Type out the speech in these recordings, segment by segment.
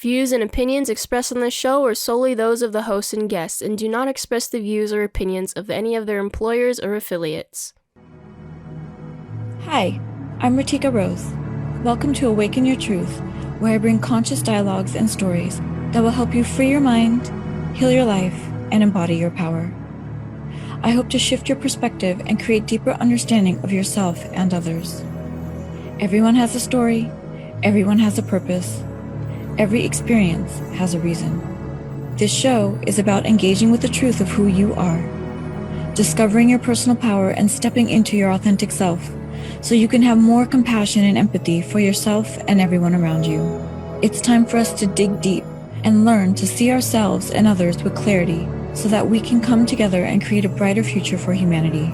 Views and opinions expressed on this show are solely those of the host and guests and do not express the views or opinions of any of their employers or affiliates. Hi, I'm Ritika Rose. Welcome to Awaken Your Truth, where I bring conscious dialogues and stories that will help you free your mind, heal your life, and embody your power. I hope to shift your perspective and create deeper understanding of yourself and others. Everyone has a story, everyone has a purpose, every experience has a reason. This show is about engaging with the truth of who you are, discovering your personal power and stepping into your authentic self so you can have more compassion and empathy for yourself and everyone around you. It's time for us to dig deep and learn to see ourselves and others with clarity so that we can come together and create a brighter future for humanity.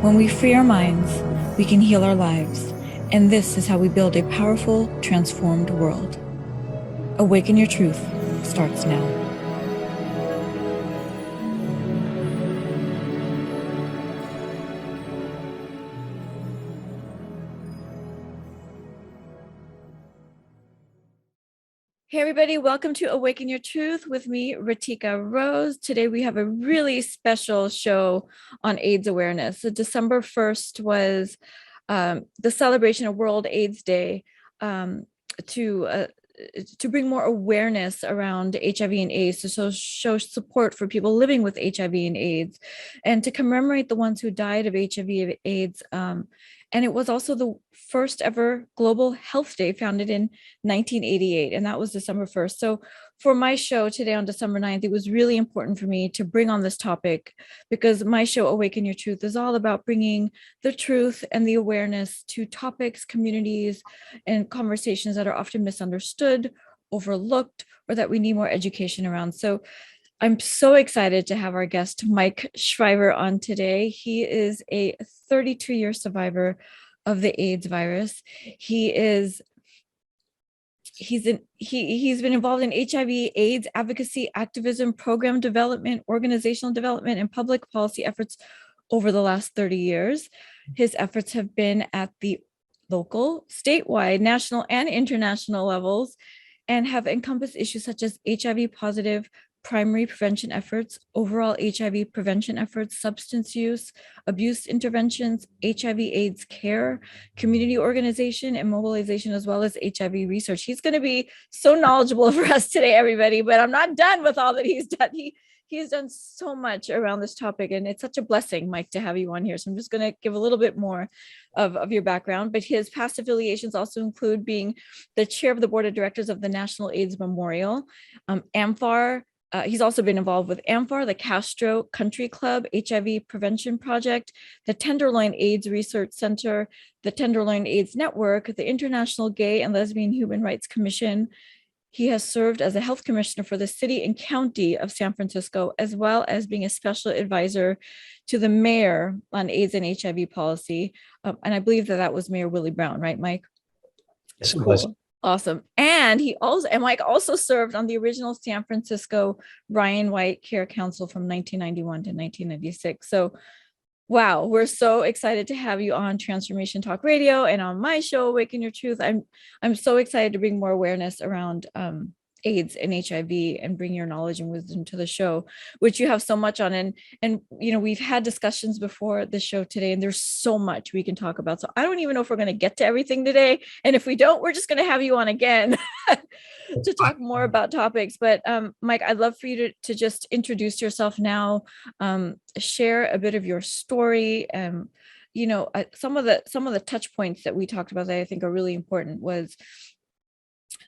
When we free our minds, we can heal our lives, and this is how we build a powerful, transformed world. Awaken Your Truth starts now. Hey everybody, welcome to Awaken Your Truth with me, Ritika Rose. Today we have a really special show on AIDS awareness. So December 1st was the celebration of World AIDS Day to bring more awareness around HIV and AIDS, to show support for people living with HIV and AIDS, and to commemorate the ones who died of HIV and AIDS. And it was also the first ever Global Health Day, founded in 1988, and that was December 1st. So for my show today on December 9th, it was really important for me to bring on this topic because my show, Awaken Your Truth, is all about bringing the truth and the awareness to topics, communities, and conversations that are often misunderstood, overlooked, or that we need more education around. So I'm so excited to have our guest, Mike Shriver, on today. He is a 32-year survivor of the AIDS virus. He's been involved in HIV/AIDS advocacy, activism, program development, organizational development, and public policy efforts over the last 30 years. His efforts have been at the local, statewide, national, and international levels, and have encompassed issues such as HIV positive primary prevention efforts, overall HIV prevention efforts, substance use, abuse interventions, HIV/AIDS care, community organization and mobilization, as well as HIV research. He's going to be so knowledgeable for us today, everybody, but I'm not done with all that he's done. He has done so much around this topic, and it's such a blessing, Mike, to have you on here. So I'm just going to give a little bit more of your background, but his past affiliations also include being the chair of the board of directors of the National AIDS Memorial, AMFAR. He's also been involved with AMFAR, the Castro Country Club, HIV Prevention Project, the Tenderloin AIDS Research Center, the Tenderloin AIDS Network, the International Gay and Lesbian Human Rights Commission. He has served as a health commissioner for the city and county of San Francisco, as well as being a special advisor to the mayor on AIDS and HIV policy. And I believe that was Mayor Willie Brown, right, Mike? Yes, it was. Awesome. And Mike also served on the original San Francisco Ryan White Care Council from 1991 to 1996. So, wow, we're so excited to have you on Transformation Talk Radio and on my show, Awaken Your Truth. I'm so excited to bring more awareness around AIDS and HIV and bring your knowledge and wisdom to the show, which you have so much on. And you know, we've had discussions before the show today, and there's so much we can talk about. So I don't even know if we're going to get to everything today. And if we don't, we're just going to have you on again to talk more about topics. But Mike, I'd love for you to just introduce yourself now, share a bit of your story. You know, some of the touch points that we talked about that I think are really important was,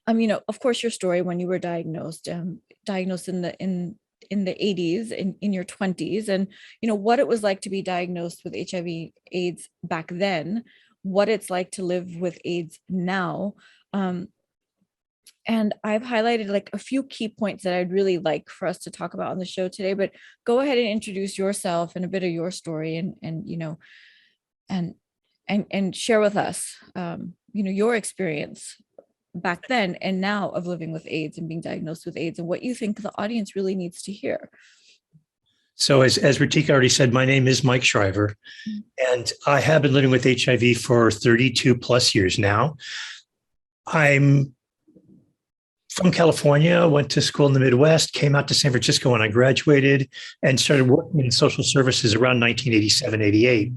you know, of course, your story when you were diagnosed in the 80s, in your 20s, and you know what it was like to be diagnosed with HIV/AIDS back then, what it's like to live with AIDS now. And I've highlighted like a few key points that I'd really like for us to talk about on the show today. But go ahead and introduce yourself and a bit of your story, and you know, and share with us, you know, your experience back then and now of living with AIDS and being diagnosed with AIDS, and what you think the audience really needs to hear. So as Ritika already said, my name is Mike Shriver, and I have been living with HIV for 32 plus years now. I'm from California, went to school in the Midwest, came out to San Francisco when I graduated, and started working in social services around 1987, 88.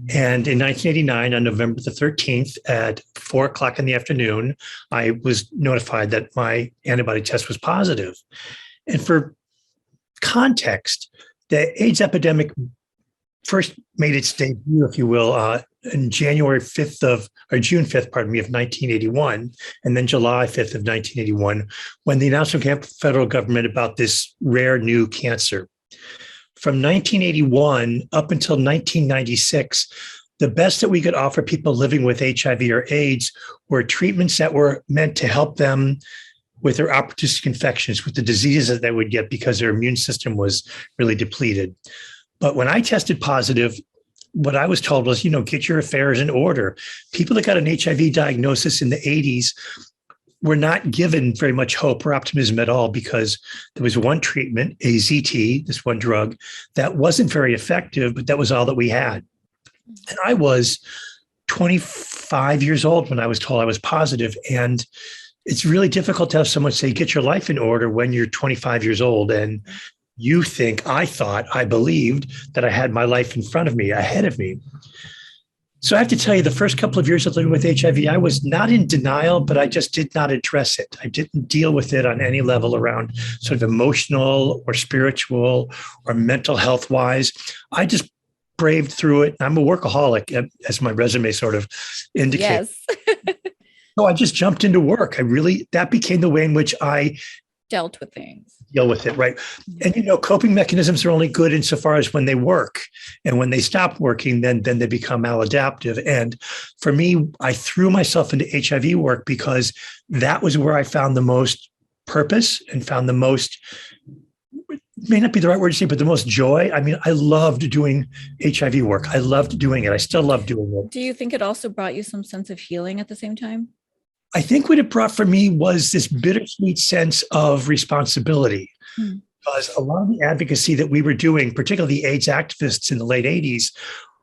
And in 1989, on November the 13th at 4:00 in the afternoon, I was notified that my antibody test was positive. And for context, the AIDS epidemic first made its debut, if you will, in June 5th, of 1981, and then July 5th of 1981, when the announcement came from the federal government about this rare new cancer. From 1981 up until 1996, the best that we could offer people living with HIV or AIDS were treatments that were meant to help them with their opportunistic infections, with the diseases that they would get because their immune system was really depleted. But when I tested positive, what I was told was, get your affairs in order. People that got an HIV diagnosis in the 80s were not given very much hope or optimism at all, because there was one treatment, AZT, this one drug, that wasn't very effective, but that was all that we had. And I was 25 years old when I was told I was positive. And it's really difficult to have someone say, get your life in order when you're 25 years old. And I believed that I had my life in front of me, ahead of me. So I have to tell you, the first couple of years of living with HIV, I was not in denial, but I just did not address it. I didn't deal with it on any level around sort of emotional or spiritual or mental health wise. I just braved through it. I'm a workaholic, as my resume sort of indicates. Yes. So I just jumped into work. That became the way in which I dealt with things. Deal with it, right? And coping mechanisms are only good insofar as when they work, and when they stop working, then they become maladaptive. And for me, I threw myself into HIV work because that was where I found the most purpose and found the most, it may not be the right word to say, but the most joy. I mean, I loved doing HIV work. I loved doing it. I still love doing it. Do you think it also brought you some sense of healing at the same time? I think what it brought for me was this bittersweet sense of responsibility, because a lot of the advocacy that we were doing, particularly the AIDS activists in the late 80s,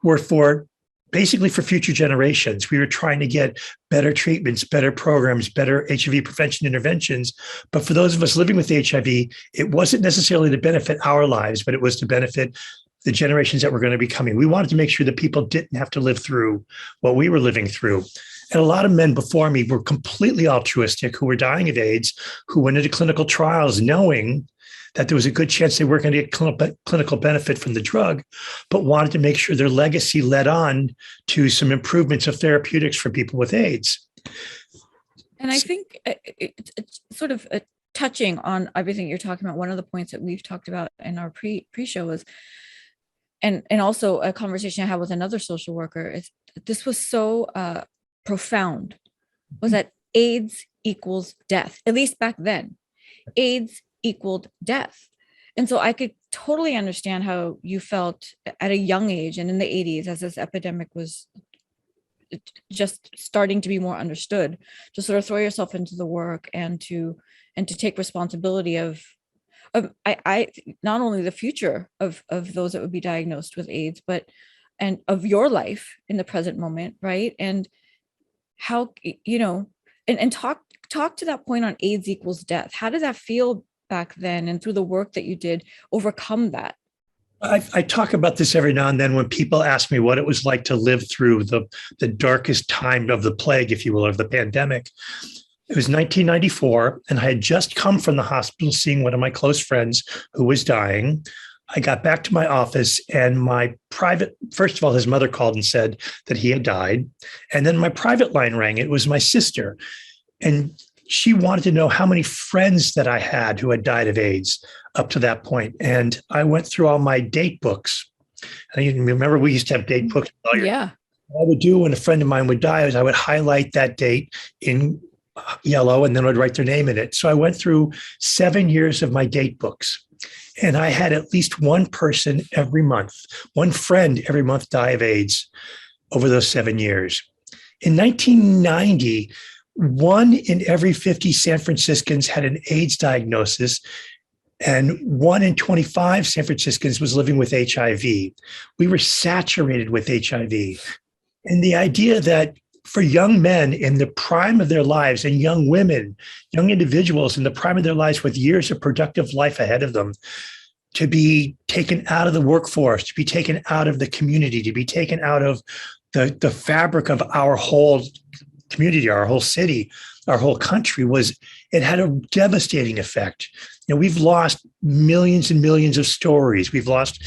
were basically for future generations. We were trying to get better treatments, better programs, better HIV prevention interventions. But for those of us living with HIV, it wasn't necessarily to benefit our lives, but it was to benefit the generations that were going to be coming. We wanted to make sure that people didn't have to live through what we were living through. And a lot of men before me were completely altruistic, who were dying of AIDS, who went into clinical trials knowing that there was a good chance they weren't going to get clinical benefit from the drug, but wanted to make sure their legacy led on to some improvements of therapeutics for people with AIDS. And I think it's sort of touching on everything you're talking about. One of the points that we've talked about in our pre-show was, and also a conversation I had with another social worker, is this was so profound, was that AIDS equals death. At least back then, AIDS equaled death. And so I could totally understand how you felt at a young age and in the 80s, as this epidemic was just starting to be more understood, to sort of throw yourself into the work and to take responsibility of I not only the future of those that would be diagnosed with AIDS, but and of your life in the present moment, right? And how, and talk to that point on AIDS equals death. How did that feel back then, and through the work that you did, overcome that? I talk about this every now and then when people ask me what it was like to live through the darkest time of the plague, if you will, of the pandemic. It was 1994, and I had just come from the hospital seeing one of my close friends who was dying. I got back to my office, and first of all, his mother called and said that he had died. And then my private line rang. It was my sister. And she wanted to know how many friends that I had who had died of AIDS up to that point. And I went through all my date books. And you remember we used to have date books. Yeah. What I would do when a friend of mine would die is I would highlight that date in yellow, and then I'd write their name in it. So I went through 7 years of my date books. And I had at least one person every month, one friend every month die of AIDS over those 7 years. In 1990, 1 in every 50 San Franciscans had an AIDS diagnosis, and 1 in 25 San Franciscans was living with HIV. We were saturated with HIV. And the idea that for young men in the prime of their lives and young women, young individuals in the prime of their lives with years of productive life ahead of them, to be taken out of the workforce, to be taken out of the community, to be taken out of the fabric of our whole community, our whole city, our whole country, it had a devastating effect. We've lost millions and millions of stories. We've lost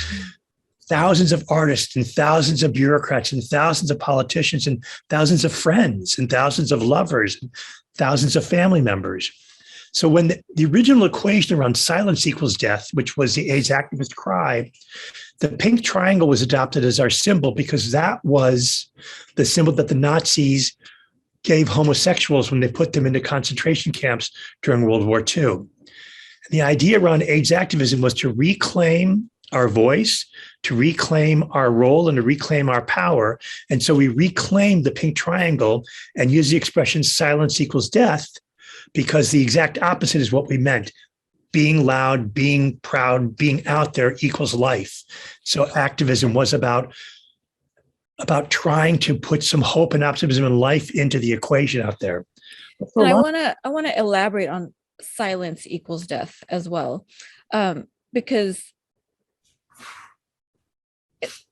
thousands of artists and thousands of bureaucrats and thousands of politicians and thousands of friends and thousands of lovers and thousands of family members. So when the original equation around silence equals death, which was the AIDS activist cry, the pink triangle was adopted as our symbol because that was the symbol that the Nazis gave homosexuals when they put them into concentration camps during World War II. The idea around AIDS activism was to reclaim our voice, to reclaim our role, and to reclaim our power. And so we reclaimed the pink triangle and used the expression silence equals death, because the exact opposite is what we meant. Being loud, being proud, being out there equals life. So activism was about trying to put some hope and optimism and life into the equation out there. And I want to elaborate on silence equals death as well, because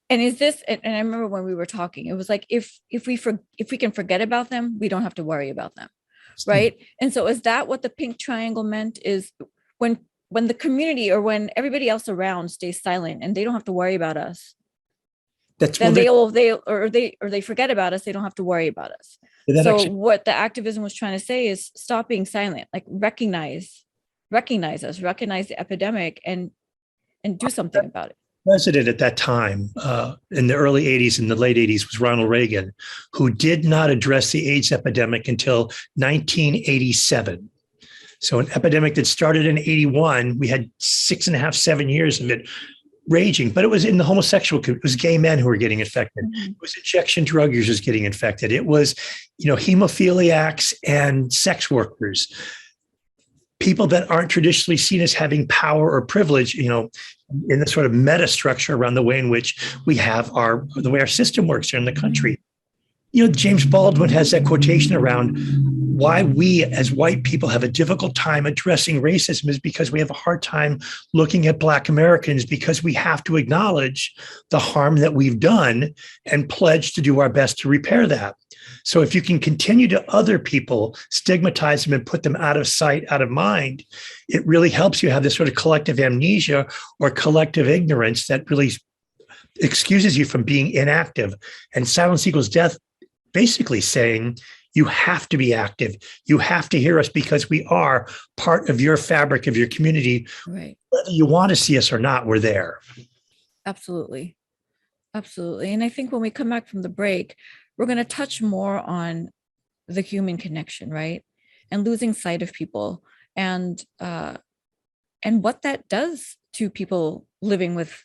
and I remember when we were talking, it was like if we can forget about them, we don't have to worry about them, right? And so is that what the pink triangle meant? Is when the community or when everybody else around stays silent and they don't have to worry about us, then they forget about us, they don't have to worry about us. So what the activism was trying to say is stop being silent, like recognize us, recognize the epidemic and do something about it. President at that time, in the early 80s and the late 80s, was Ronald Reagan, who did not address the AIDS epidemic until 1987. So an epidemic that started in 81, we had 6.5, 7 years of it raging, but it was in the homosexual community. It was gay men who were getting infected. It was injection drug users getting infected. It was, hemophiliacs and sex workers, people that aren't traditionally seen as having power or privilege, in the sort of meta structure around the way in which we have the way our system works here in the country. James Baldwin has that quotation around why we as white people have a difficult time addressing racism is because we have a hard time looking at Black Americans, because we have to acknowledge the harm that we've done and pledge to do our best to repair that. So if you can continue to other people, stigmatize them and put them out of sight, out of mind, it really helps you have this sort of collective amnesia or collective ignorance that really excuses you from being inactive. And silence equals death, basically saying you have to be active. You have to hear us because we are part of your fabric of your community. Right. Whether you want to see us or not, we're there. Absolutely. Absolutely. And I think when we come back from the break, we're going to touch more on the human connection, right? And losing sight of people and what that does to people living with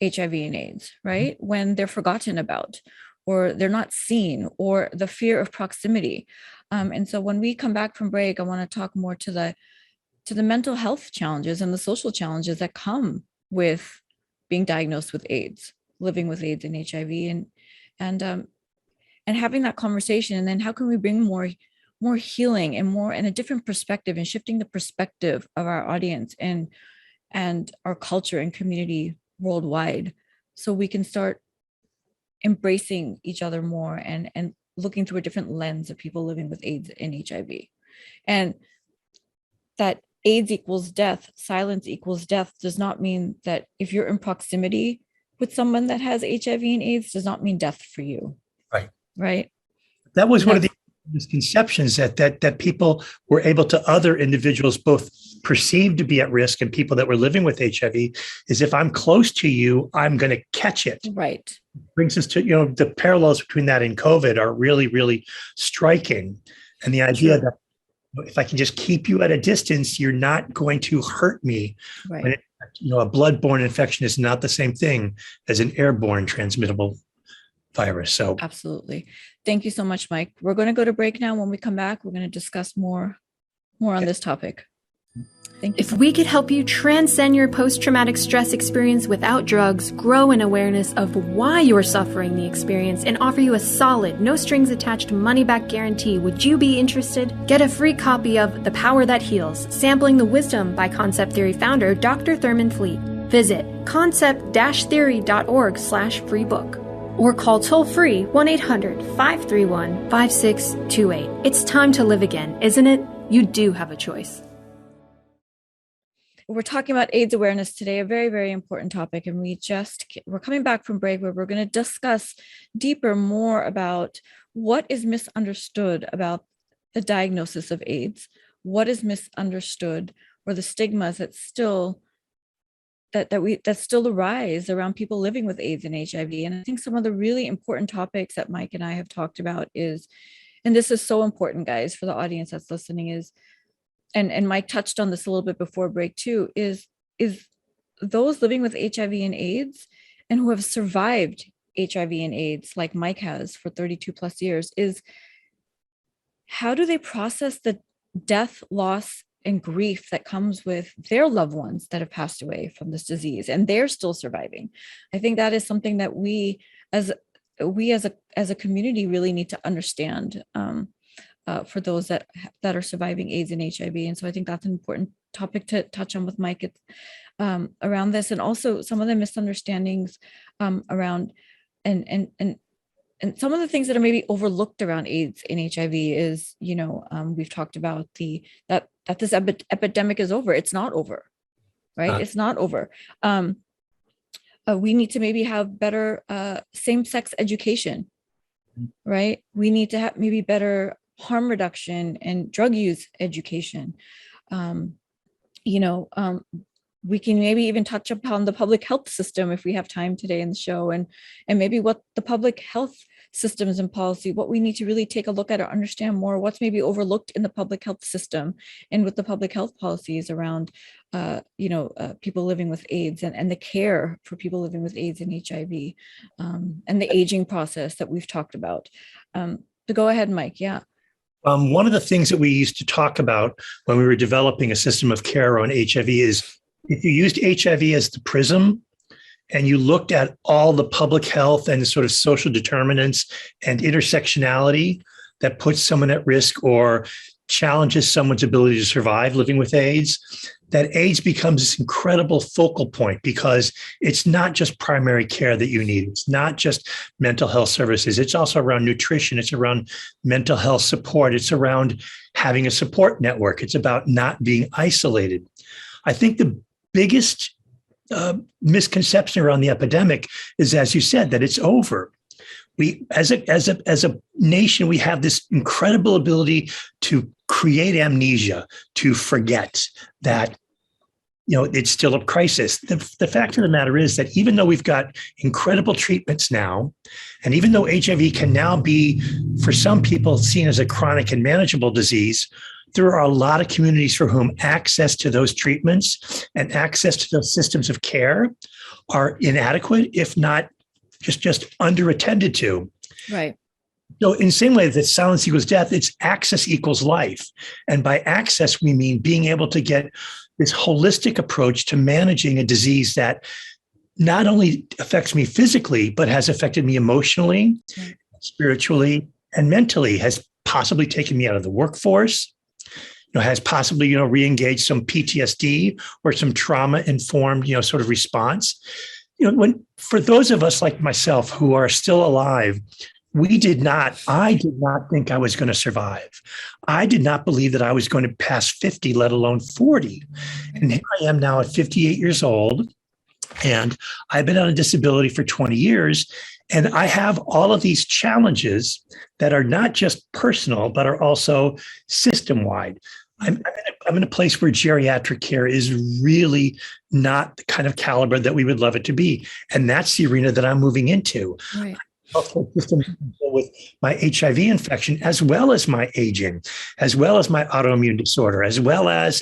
HIV and AIDS, right? When they're forgotten about, or they're not seen, or the fear of proximity. And so when we come back from break, I want to talk more to the mental health challenges and the social challenges that come with being diagnosed with AIDS, living with AIDS and HIV, and having that conversation. And then how can we bring more healing and a different perspective, and shifting the perspective of our audience and our culture and community worldwide, so we can start embracing each other more and looking through a different lens of people living with AIDS and HIV. And that AIDS equals death, silence equals death does not mean that if you're in proximity with someone that has HIV and AIDS does not mean death for you. Right. That was one of the misconceptions that people were able to other individuals both perceived to be at risk and people that were living with HIV is if I'm close to you, I'm going to catch it. Right. Brings us to, the parallels between that and COVID are really, really striking. And the idea that if I can just keep you at a distance, you're not going to hurt me. Right. When a bloodborne infection is not the same thing as an airborne transmittable virus. So absolutely. Thank you so much, Mike. We're going to go to break now. When we come back, we're going to discuss more on this topic. Thank you. If we could help you transcend your post-traumatic stress experience without drugs, grow an awareness of why you're suffering the experience, and offer you a solid, no-strings-attached money-back guarantee, would you be interested? Get a free copy of The Power That Heals, Sampling the Wisdom by Concept Theory founder Dr. Thurman Fleet. Visit concept-theory.org/free book. Or call toll-free 1-800-531-5628. It's time to live again, isn't it? You do have a choice. We're talking about AIDS awareness today, a very, very important topic. And we're coming back from break where we're going to discuss more about what is misunderstood about the diagnosis of AIDS, what is misunderstood, or the stigmas that still arise around people living with AIDS and HIV. And I think some of the really important topics that Mike and I have talked about is, and this is so important, guys, for the audience that's listening, is, and Mike touched on this a little bit before break too, is those living with HIV and AIDS and who have survived HIV and AIDS, like Mike has for 32 plus years, is how do they process the death, loss, and grief that comes with their loved ones that have passed away from this disease and they're still surviving? I think that is something that we as a community really need to understand for those that are surviving AIDS and HIV. And so I think that's an important topic to touch on with Mike around this, and also some of the misunderstandings around and some of the things that are maybe overlooked around AIDS and HIV is, we've talked about that this epidemic is over. It's not over, right? It's not over. We need to maybe have better same-sex education, right? We need to have maybe better harm reduction and drug use education. We can maybe even touch upon the public health system if we have time today in the show, and maybe what the public health systems and policy, what we need to really take a look at or understand more, what's maybe overlooked in the public health system and with the public health policies around, people living with AIDS and the care for people living with AIDS and HIV, and the aging process that we've talked about. So go ahead, Mike. Yeah. One of the things that we used to talk about when we were developing a system of care on HIV is if you used HIV as the prism and you looked at all the public health and the sort of social determinants and intersectionality that puts someone at risk or challenges someone's ability to survive living with AIDS, that AIDS becomes this incredible focal point because it's not just primary care that you need. It's not just mental health services. It's also around nutrition. It's around mental health support. It's around having a support network. It's about not being isolated. I think the biggest misconception around the epidemic is, as you said, that it's over. We, as a nation, we have this incredible ability to create amnesia, to forget that, it's still a crisis. The fact of the matter is that even though we've got incredible treatments now, and even though HIV can now be, for some people, seen as a chronic and manageable disease, there are a lot of communities for whom access to those treatments and access to those systems of care are inadequate, if not just underattended to. Right. So in the same way that silence equals death, it's access equals life. And by access, we mean being able to get this holistic approach to managing a disease that not only affects me physically, but has affected me emotionally, spiritually, and mentally, has possibly taken me out of the workforce, has possibly, re-engaged some PTSD or some trauma-informed, sort of response. For those of us like myself who are still alive, I did not think I was going to survive. I did not believe that I was going to pass 50, let alone 40. And here I am now at 58 years old, and I've been on a disability for 20 years. And I have all of these challenges that are not just personal, but are also system-wide. I'm in a place where geriatric care is really not the kind of caliber that we would love it to be. And that's the arena that I'm moving into. Right. Healthcare system with my HIV infection, as well as my aging, as well as my autoimmune disorder, as well as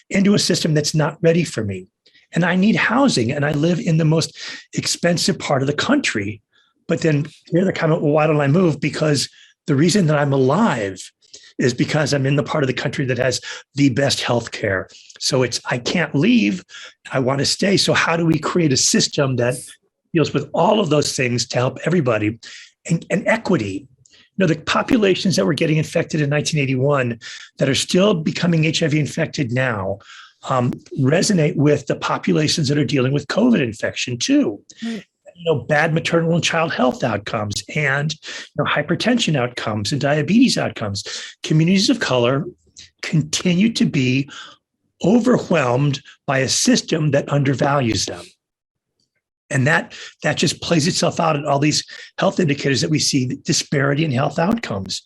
into a system that's not ready for me. And I need housing, and I live in the most expensive part of the country. But then here the comment, well, why don't I move? Because the reason that I'm alive is because I'm in the part of the country that has the best healthcare. So I can't leave. I want to stay. So how do we create a system that deals with all of those things to help everybody and equity? The populations that were getting infected in 1981 that are still becoming HIV infected now resonate with the populations that are dealing with COVID infection too. Right. Bad maternal and child health outcomes and hypertension outcomes and diabetes outcomes. Communities of color continue to be overwhelmed by a system that undervalues them. And that just plays itself out in all these health indicators that we see, the disparity in health outcomes.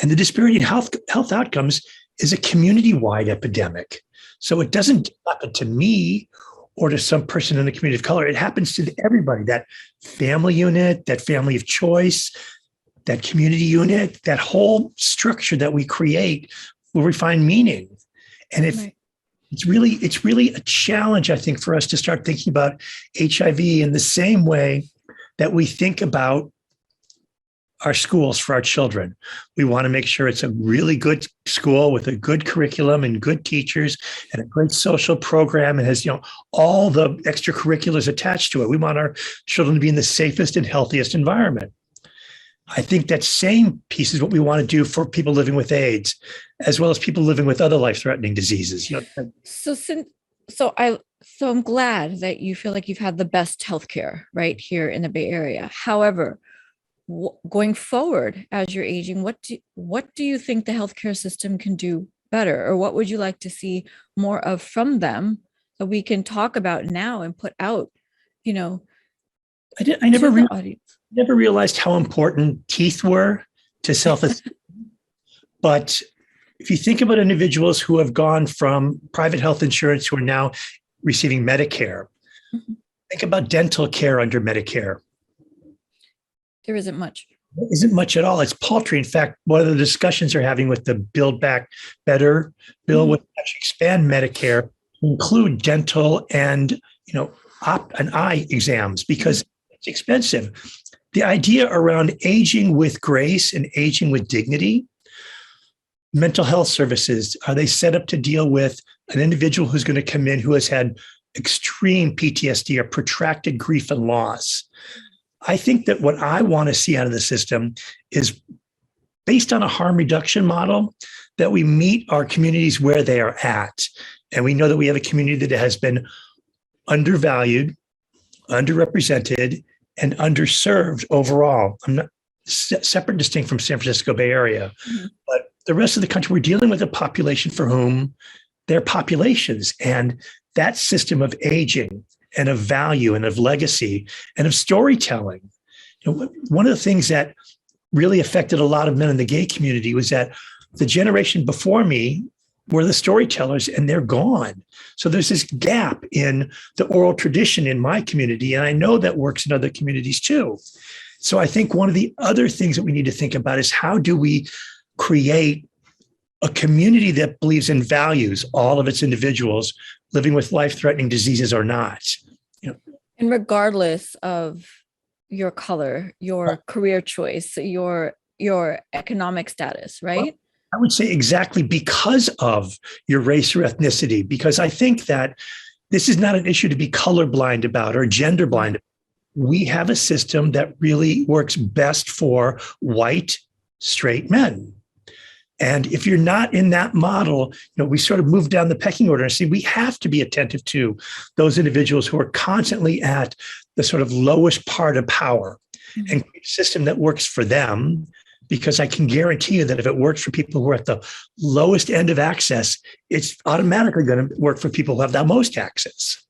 And the disparity in health outcomes is a community-wide epidemic. So it doesn't happen to me or to some person in the community of color. It happens to everybody, that family unit, that family of choice, that community unit, that whole structure that we create where we find meaning. And if right. It's really a challenge, I think, for us to start thinking about HIV in the same way that we think about our schools for our children. We want to make sure it's a really good school with a good curriculum and good teachers and a great social program and has, all the extracurriculars attached to it. We want our children to be in the safest and healthiest environment. I think that same piece is what we want to do for people living with AIDS, as well as people living with other life-threatening diseases. So I'm glad that you feel like you've had the best healthcare right here in the Bay Area. However, going forward as you're aging, what do you think the healthcare system can do better, or what would you like to see more of from them that we can talk about now and put out? I never realized how important teeth were to self-esteem. But if you think about individuals who have gone from private health insurance who are now receiving Medicare, mm-hmm. Think about dental care under Medicare. There isn't much. There isn't much at all. It's paltry. In fact, one of the discussions they're having with the Build Back Better bill mm-hmm. would actually expand Medicare to include dental and eye exams because it's expensive. The idea around aging with grace and aging with dignity, mental health services, are they set up to deal with an individual who's going to come in who has had extreme PTSD or protracted grief and loss? I think that what I want to see out of the system is based on a harm reduction model, that we meet our communities where they are at. And we know that we have a community that has been undervalued, underrepresented, and underserved overall. I'm not separate and distinct from San Francisco Bay Area, mm-hmm. but the rest of the country, we're dealing with a population for whom they're populations. And that system of aging and of value and of legacy and of storytelling. One of the things that really affected a lot of men in the gay community was that the generation before me were the storytellers and they're gone. So there's this gap in the oral tradition in my community. And I know that works in other communities too. So I think one of the other things that we need to think about is how do we create a community that believes in values all of its individuals living with life-threatening diseases or not. And regardless of your color, your career choice, your economic status, right? Well, I would say exactly because of your race or ethnicity, because I think that this is not an issue to be colorblind about or gender blind. We have a system that really works best for white, straight men. And if you're not in that model, we sort of move down the pecking order and see we have to be attentive to those individuals who are constantly at the sort of lowest part of power mm-hmm. and create a system that works for them. Because I can guarantee you that if it works for people who are at the lowest end of access, it's automatically going to work for people who have the most access.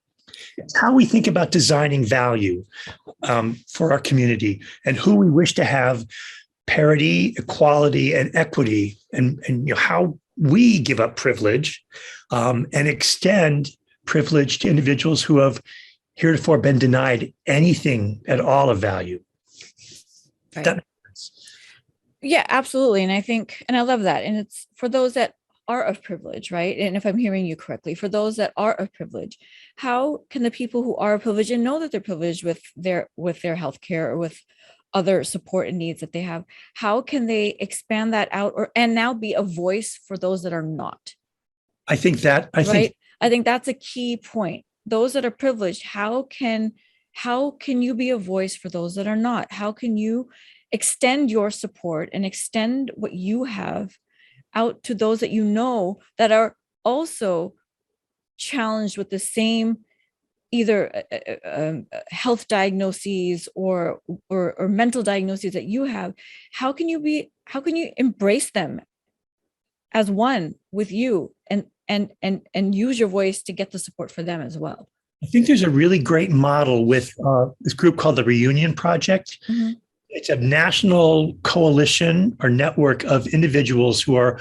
It's how we think about designing value for our community and who we wish to have parity, equality, and equity, and how we give up privilege and extend privilege to individuals who have heretofore been denied anything at all of value. Right. That makes sense. Yeah, absolutely. And I think, and I love that. And it's for those that are of privilege, right? And if I'm hearing you correctly, for those that are of privilege, how can the people who are privileged and know that they're privileged with their healthcare or with other support and needs that they have. How can they expand that out and now be a voice for those that are not? I think that's a key point. Those that are privileged, how can you be a voice for those that are not? How can you extend your support and extend what you have out to those that you know that are also challenged with the same either health diagnoses or mental diagnoses that you have? How can you embrace them as one with you and use your voice to get the support for them as well? I think there's a really great model with this group called the Reunion Project. Mm-hmm. It's a national coalition or network of individuals who are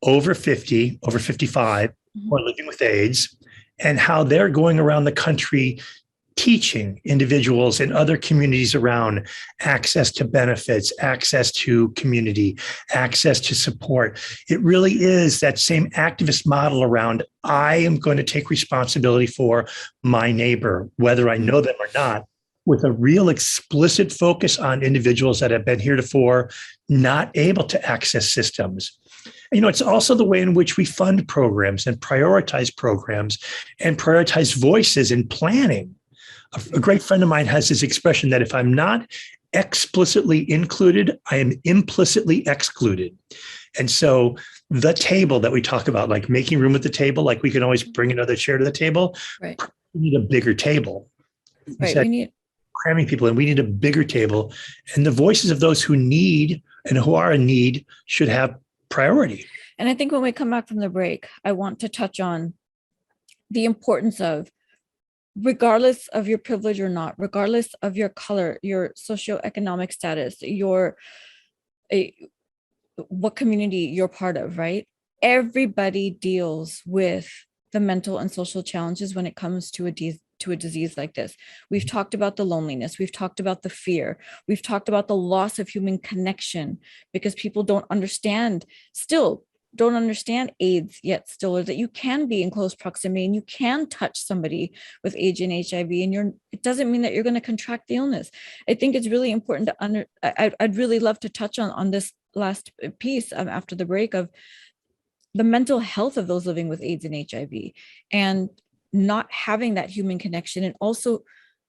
over 50, over 55, Mm-hmm. who are living with AIDS, and how they're going around the country teaching individuals in other communities around access to benefits, access to community, access to support. It really is that same activist model around, I am going to take responsibility for my neighbor, whether I know them or not, with a real explicit focus on individuals that have been heretofore not able to access systems. It's also the way in which we fund programs and prioritize voices in planning. A great friend of mine has this expression that if I'm not explicitly included, I am implicitly excluded. And so the table that we talk about, like making room at the table, like we can always bring another chair to the table. Right. We need a bigger table. Right. We need cramming people in. We need a bigger table. And the voices of those who need and who are in need should have priority. And I think when we come back from the break, I want to touch on the importance of, regardless of your privilege or not, regardless of your color, your socioeconomic status, what community you're part of, right? Everybody deals with the mental and social challenges when it comes to a disease like this. We've talked about the loneliness. We've talked about the fear. We've talked about the loss of human connection because people don't understand AIDS yet still, or that you can be in close proximity and you can touch somebody with AIDS and HIV, and it doesn't mean that you're going to contract the illness. I think it's really important to I'd really love to touch on this last piece after the break of the mental health of those living with AIDS and HIV, and not having that human connection, and also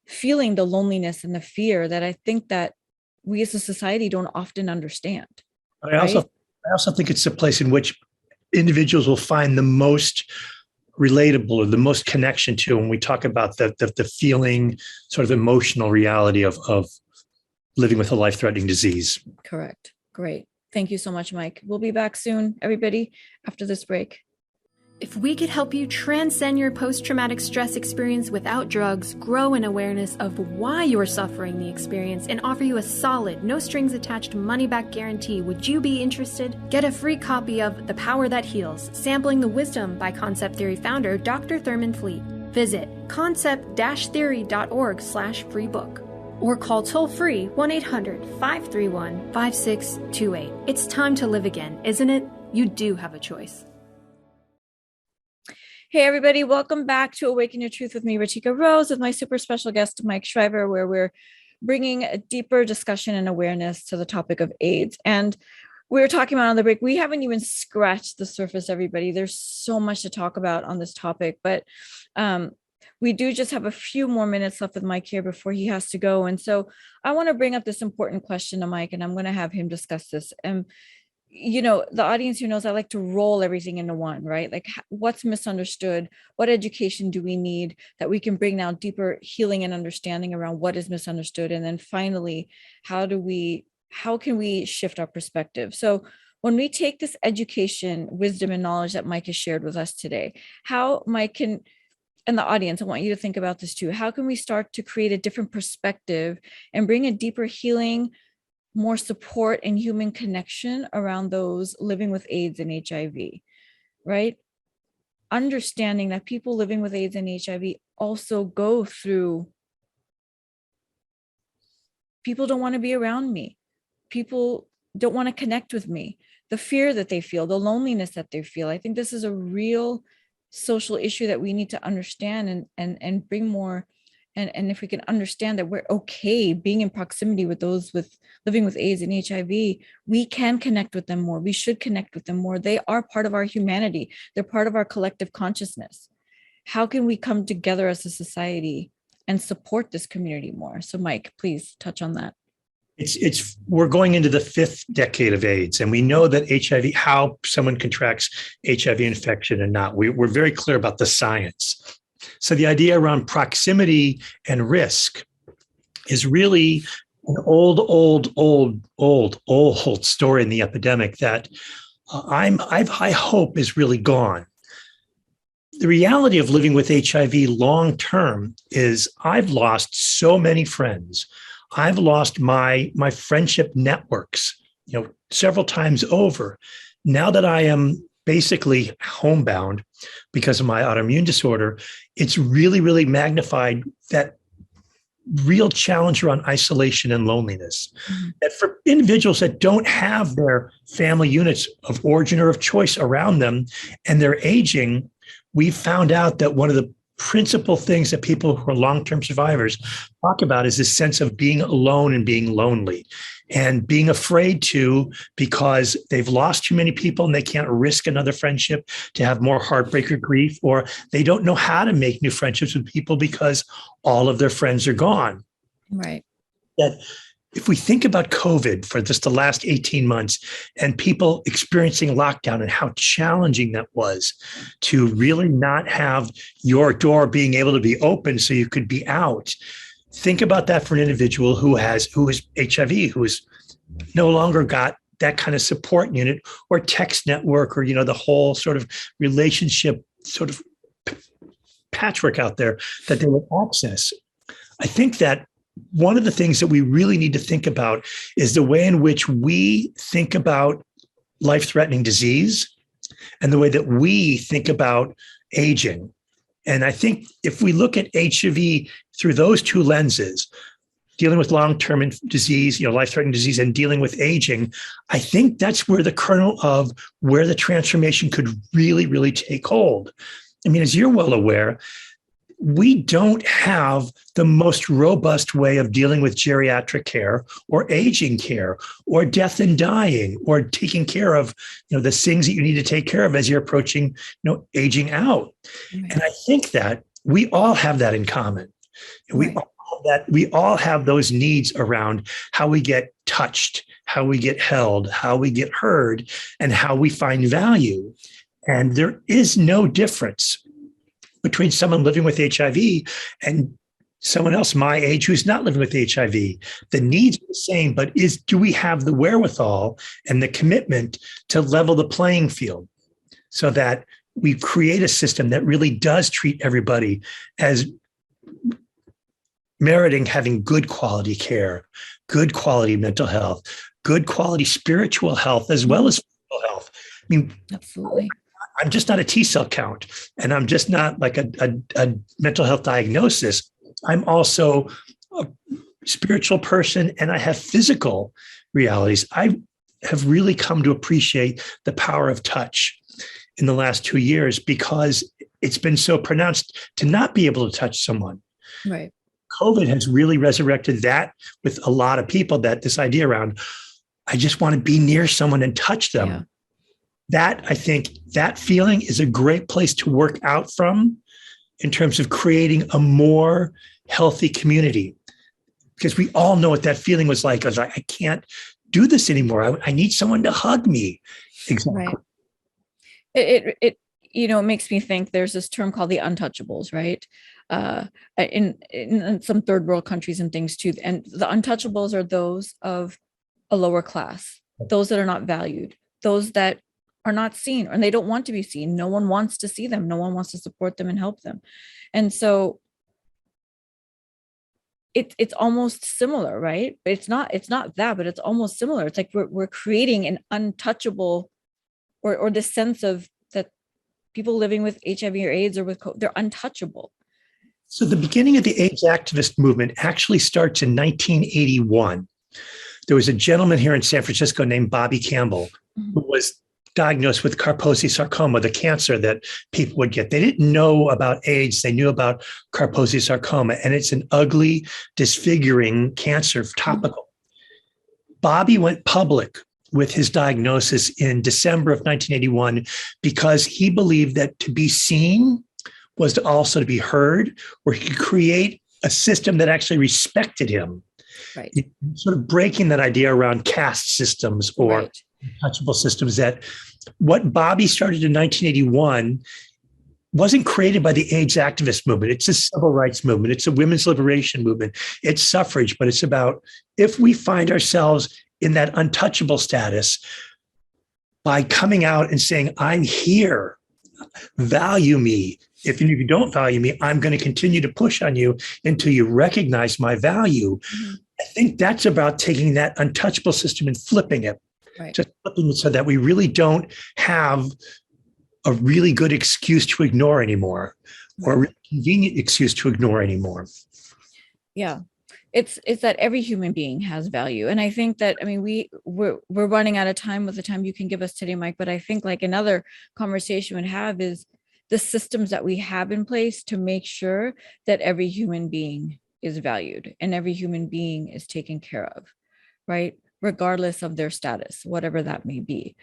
feeling the loneliness and the fear that I think that we as a society don't often understand. I also think it's a place in which individuals will find the most relatable or the most connection to when we talk about the feeling, sort of emotional reality of living with a life-threatening disease. Correct. Great. Thank you so much, Mike. We'll be back soon, everybody, after this break. If we could help you transcend your post-traumatic stress experience without drugs, grow an awareness of why you're suffering the experience, and offer you a solid, no-strings-attached money-back guarantee, would you be interested? Get a free copy of The Power That Heals, Sampling the Wisdom by Concept Theory founder Dr. Thurman Fleet. Visit concept-theory.org/free book. Or call toll-free 1-800-531-5628. It's time to live again, isn't it? You do have a choice. Hey, everybody. Welcome back to Awaken Your Truth with me, Rachika Rose, with my super special guest, Mike Shriver, where we're bringing a deeper discussion and awareness to the topic of AIDS. And we were talking about on the break, we haven't even scratched the surface, everybody. There's so much to talk about on this topic, but we do just have a few more minutes left with Mike here before he has to go. And so I want to bring up this important question to Mike, and I'm going to have him discuss this. The audience who knows I like to roll everything into one, right? Like, what's misunderstood? What education do we need that we can bring now deeper healing and understanding around what is misunderstood? And then finally, how can we shift our perspective? So when we take this education, wisdom, and knowledge that Mike has shared with us today, how Mike can, and the audience, I want you to think about this too. How can we start to create a different perspective and bring a deeper healing, more support and human connection around those living with AIDS and HIV, right? Understanding that people living with AIDS and HIV also go through, people don't want to be around me. People don't want to connect with me. The fear that they feel, the loneliness that they feel. I think this is a real social issue that we need to understand and bring more And if we can understand that we're okay being in proximity with those living with AIDS and HIV, we can connect with them more. We should connect with them more. They are part of our humanity. They're part of our collective consciousness. How can we come together as a society and support this community more? So Mike, please touch on that. We're going into the 5th decade of AIDS, and we know that HIV, how someone contracts HIV infection and not. We're very clear about the science. So the idea around proximity and risk is really an old story in the epidemic that I hope is really gone. The reality of living with HIV long term is I've lost so many friends. I've lost my friendship networks, several times over. Now that I am basically homebound because of my autoimmune disorder, it's really, really magnified that real challenge around isolation and loneliness. Mm-hmm. That for individuals that don't have their family units of origin or of choice around them and they're aging, we found out that one of the principal things that people who are long-term survivors talk about is this sense of being alone and being lonely and being afraid to, because they've lost too many people and they can't risk another friendship to have more heartbreak or grief, or they don't know how to make new friendships with people because all of their friends are gone. Right. That if we think about COVID for just the last 18 months and people experiencing lockdown and how challenging that was to really not have your door being able to be open so you could be out. Think about that for an individual who is HIV, who is no longer got that kind of support unit or text network or, the whole sort of relationship sort of patchwork out there that they would access. I think that one of the things that we really need to think about is the way in which we think about life-threatening disease and the way that we think about aging. And I think if we look at HIV through those two lenses, dealing with long-term disease, life-threatening disease, and dealing with aging, I think that's where the kernel of where the transformation could really, really take hold. I mean, as you're well aware, we don't have the most robust way of dealing with geriatric care or aging care or death and dying or taking care of, the things that you need to take care of as you're approaching, aging out. Mm-hmm. And I think that we all have that in common. We all have those needs around how we get touched, how we get held, how we get heard, and how we find value. And there is no difference between someone living with HIV and someone else my age who's not living with HIV. The needs are the same, but do we have the wherewithal and the commitment to level the playing field so that we create a system that really does treat everybody as meriting having good quality care, good quality mental health, good quality spiritual health, as well as physical health. I mean, absolutely. I'm just not a T-cell count, and I'm just not like a mental health diagnosis. I'm also a spiritual person, and I have physical realities. I have really come to appreciate the power of touch in the last 2 years because it's been so pronounced to not be able to touch someone. Right. COVID has really resurrected that with a lot of people, that this idea around, I just want to be near someone and touch them. Yeah. That, I think, that feeling is a great place to work out from in terms of creating a more healthy community. Because we all know what that feeling was like. I was like, I can't do this anymore. I need someone to hug me. Exactly. Right. It makes me think there's this term called the untouchables, right? In some third world countries and things too. And the untouchables are those of a lower class, those that are not valued, those that are not seen, and they don't want to be seen. No one wants to see them. No one wants to support them and help them. And so it's almost similar, right? But it's not that, but it's almost similar. It's like we're creating an untouchable or the sense of that people living with HIV or AIDS or with COVID, they're untouchable. So the beginning of the AIDS activist movement actually starts in 1981. There was a gentleman here in San Francisco named Bobby Campbell, who was diagnosed with Kaposi sarcoma, the cancer that people would get. They didn't know about AIDS. They knew about Kaposi sarcoma, and it's an ugly, disfiguring cancer, topical. Bobby went public with his diagnosis in December of 1981 because he believed that to be seen was to also to be heard, where he could create a system that actually respected him. Right. Sort of breaking that idea around caste systems or untouchable systems, that what Bobby started in 1981 wasn't created by the AIDS activist movement. It's a civil rights movement. It's a women's liberation movement. It's suffrage, but it's about if we find ourselves in that untouchable status by coming out and saying, I'm here, value me. If you don't value me, I'm going to continue to push on you until you recognize my value. Mm-hmm. I think that's about taking that untouchable system and flipping it. Right. Just flipping it so that we really don't have a really good excuse to ignore anymore, or a really convenient excuse to ignore anymore. Yeah. It's that every human being has value. And I think that, I mean, we're running out of time with the time you can give us today, Mike, but I think like another conversation we'd have is the systems that we have in place to make sure that every human being is valued and every human being is taken care of, right? Regardless of their status, whatever that may be.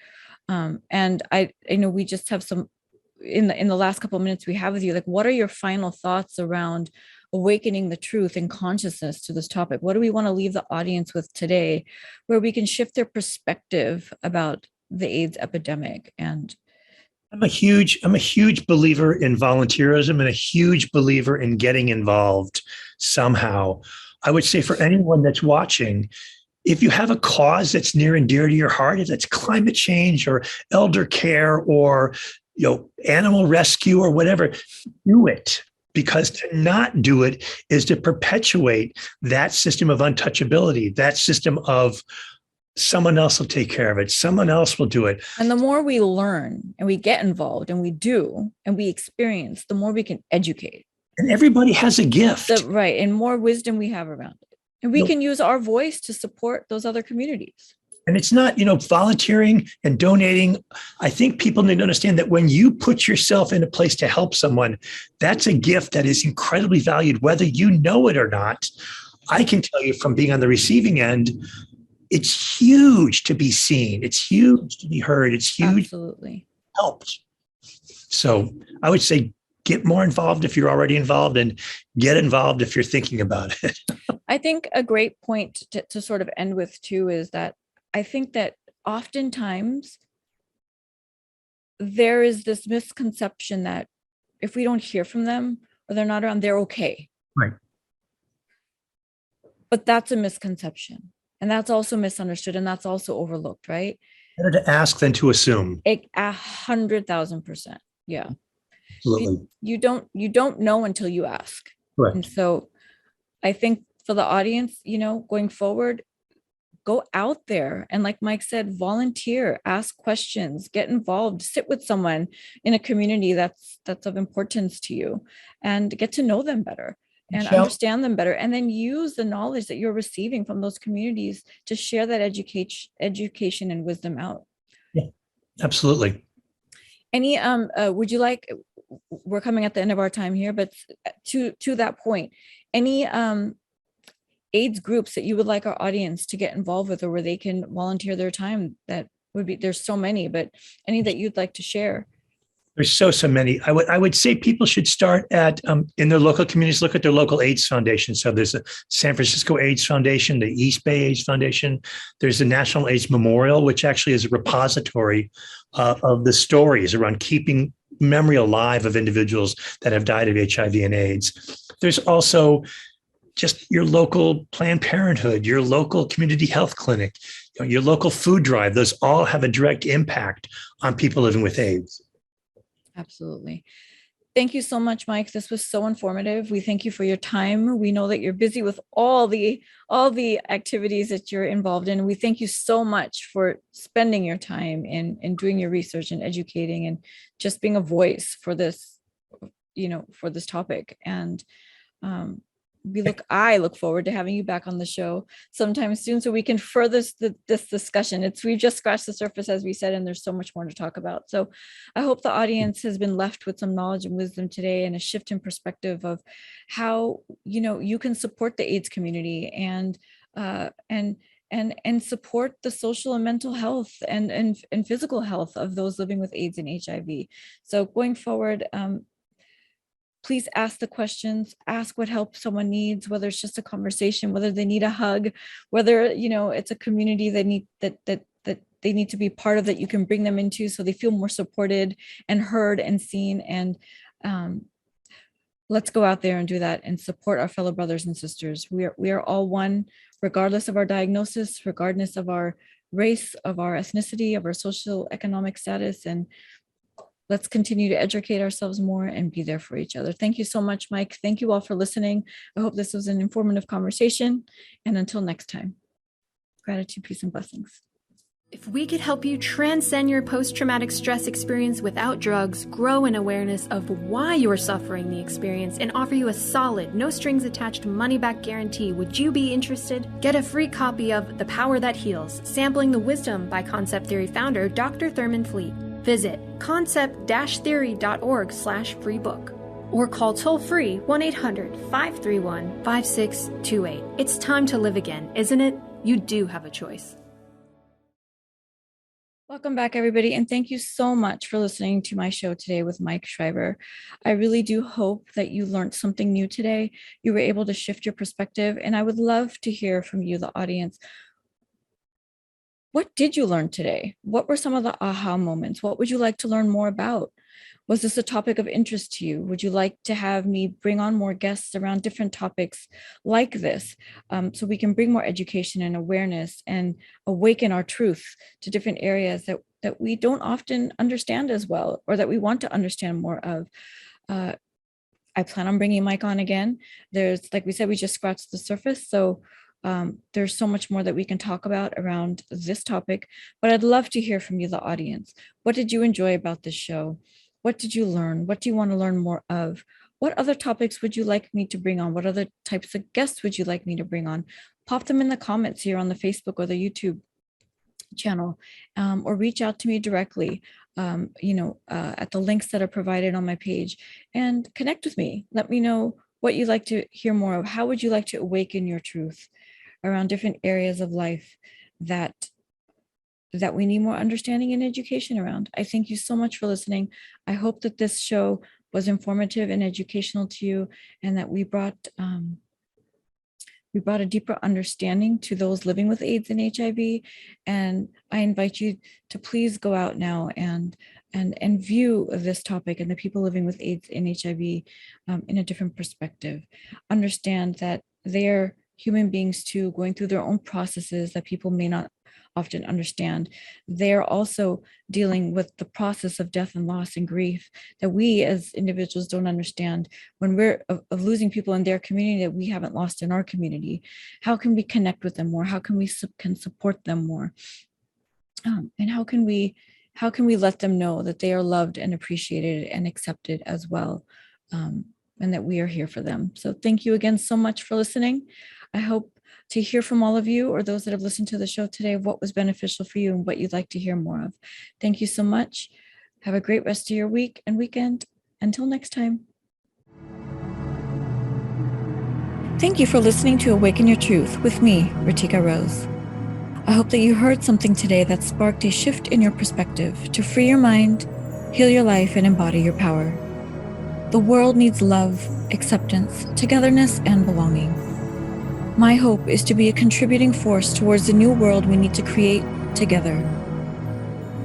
And I know we just have some in the last couple of minutes we have with you, like, what are your final thoughts around awakening the truth and consciousness to this topic? What do we want to leave the audience with today where we can shift their perspective about the AIDS epidemic? And I'm a huge believer in volunteerism and a huge believer in getting involved somehow. I would say for anyone that's watching, if you have a cause that's near and dear to your heart, if it's climate change or elder care or animal rescue or whatever, do it. Because to not do it is to perpetuate that system of untouchability, that system of someone else will take care of it, someone else will do it. And the more we learn and we get involved and we do and we experience, the more we can educate. And everybody has a gift. Right. And more wisdom we have around it. And we can use our voice to support those other communities. And it's not, volunteering and donating. I think people need to understand that when you put yourself in a place to help someone, that's a gift that is incredibly valued, whether you know it or not. I can tell you from being on the receiving end, it's huge to be seen. It's huge to be heard. It's huge. Absolutely. Helped. So I would say get more involved if you're already involved, and get involved if you're thinking about it. I think a great point to sort of end with too is that I think that oftentimes there is this misconception that if we don't hear from them or they're not around, they're okay. Right. But that's a misconception. And that's also misunderstood. And that's also overlooked, right? Better to ask than to assume. 100,000%. Yeah. Absolutely. You don't know until you ask. Right. And so I think for the audience, going forward, go out there and, like Mike said, volunteer, ask questions, get involved, sit with someone in a community that's of importance to you, and get to know them better and understand them better, and then use the knowledge that you're receiving from those communities to share that education and wisdom out. Yeah, absolutely. Any would you like? We're coming at the end of our time here, but to that point, any AIDS groups that you would like our audience to get involved with, or where they can volunteer their time? That would be, there's so many, but any that you'd like to share? There's so many. I would say people should start at in their local communities, look at their local AIDS foundation. So there's the San Francisco AIDS Foundation, the East Bay AIDS Foundation. There's the National AIDS Memorial, which actually is a repository of the stories around keeping memory alive of individuals that have died of HIV and AIDS. There's also just your local Planned Parenthood, your local community health clinic, your local food drive. Those all have a direct impact on people living with AIDS. Absolutely. Thank you so much, Mike. This was so informative. We thank you for your time. We know that you're busy with all the activities that you're involved in. We thank you so much for spending your time in doing your research and educating and just being a voice for this, for this topic. And I look forward to having you back on the show sometime soon so we can further this discussion. We've just scratched the surface, as we said, and there's so much more to talk about. So I hope the audience has been left with some knowledge and wisdom today, and a shift in perspective of how, you can support the AIDS community and support the social and mental health and physical health of those living with AIDS and HIV. So going forward, please ask the questions, ask what help someone needs, whether it's just a conversation, whether they need a hug, whether, it's a community that they need to be part of, that you can bring them into so they feel more supported and heard and seen. And let's go out there and do that and support our fellow brothers and sisters. We are all one, regardless of our diagnosis, regardless of our race, of our ethnicity, of our social economic status. And let's continue to educate ourselves more and be there for each other. Thank you so much, Mike. Thank you all for listening. I hope this was an informative conversation. And until next time, gratitude, peace, and blessings. If we could help you transcend your post-traumatic stress experience without drugs, grow in awareness of why you're suffering the experience, and offer you a solid, no-strings-attached money-back guarantee, would you be interested? Get a free copy of The Power That Heals, Sampling the Wisdom by Concept Theory founder Dr. Thurman Fleet. Visit concept-theory.org/free book or call toll-free 1-800-531-5628. It's time to live again, isn't it? You do have a choice. Welcome back, everybody, and thank you so much for listening to my show today with Mike Shriver. I really do hope that you learned something new today. You were able to shift your perspective, and I would love to hear from you, the audience. What did you learn today? What were some of the aha moments? What would you like to learn more about? Was this a topic of interest to you? Would you like to have me bring on more guests around different topics like this, so we can bring more education and awareness and awaken our truth to different areas that we don't often understand as well, or that we want to understand more of? I plan on bringing Mike on again. There's, like we said, we just scratched the surface. So there's so much more that we can talk about around this topic, but I'd love to hear from you, the audience. What did you enjoy about this show? What did you learn? What do you want to learn more of? What other topics would you like me to bring on? What other types of guests would you like me to bring on? Pop them in the comments here on the Facebook or the YouTube channel, or reach out to me directly, at the links that are provided on my page, and connect with me. Let me know what you'd like to hear more of. How would you like to awaken your truth around different areas of life that we need more understanding and education around? I thank you so much for listening. I hope that this show was informative and educational to you, and that we brought a deeper understanding to those living with AIDS and HIV. And I invite you to please go out now and view this topic and the people living with AIDS and HIV in a different perspective. Understand that they're human beings too, going through their own processes that people may not often understand. They're also dealing with the process of death and loss and grief that we as individuals don't understand, when we're of losing people in their community that we haven't lost in our community. How can we connect with them more? How can we can support them more? And how can we let them know that they are loved and appreciated and accepted as well, and that we are here for them? So thank you again so much for listening. I hope to hear from all of you, or those that have listened to the show today, of what was beneficial for you and what you'd like to hear more of. Thank you so much. Have a great rest of your week and weekend. Until next time. Thank you for listening to Awaken Your Truth with me, Ritika Rose. I hope that you heard something today that sparked a shift in your perspective to free your mind, heal your life, and embody your power. The world needs love, acceptance, togetherness, and belonging. My hope is to be a contributing force towards the new world we need to create together.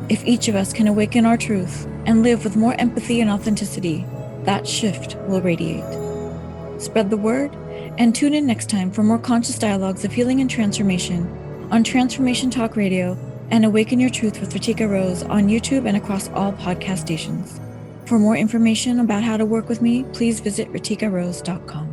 If each of us can awaken our truth and live with more empathy and authenticity, that shift will radiate. Spread the word and tune in next time for more conscious dialogues of healing and transformation on Transformation Talk Radio and Awaken Your Truth with Ritika Rose on YouTube and across all podcast stations. For more information about how to work with me, please visit ritikarose.com.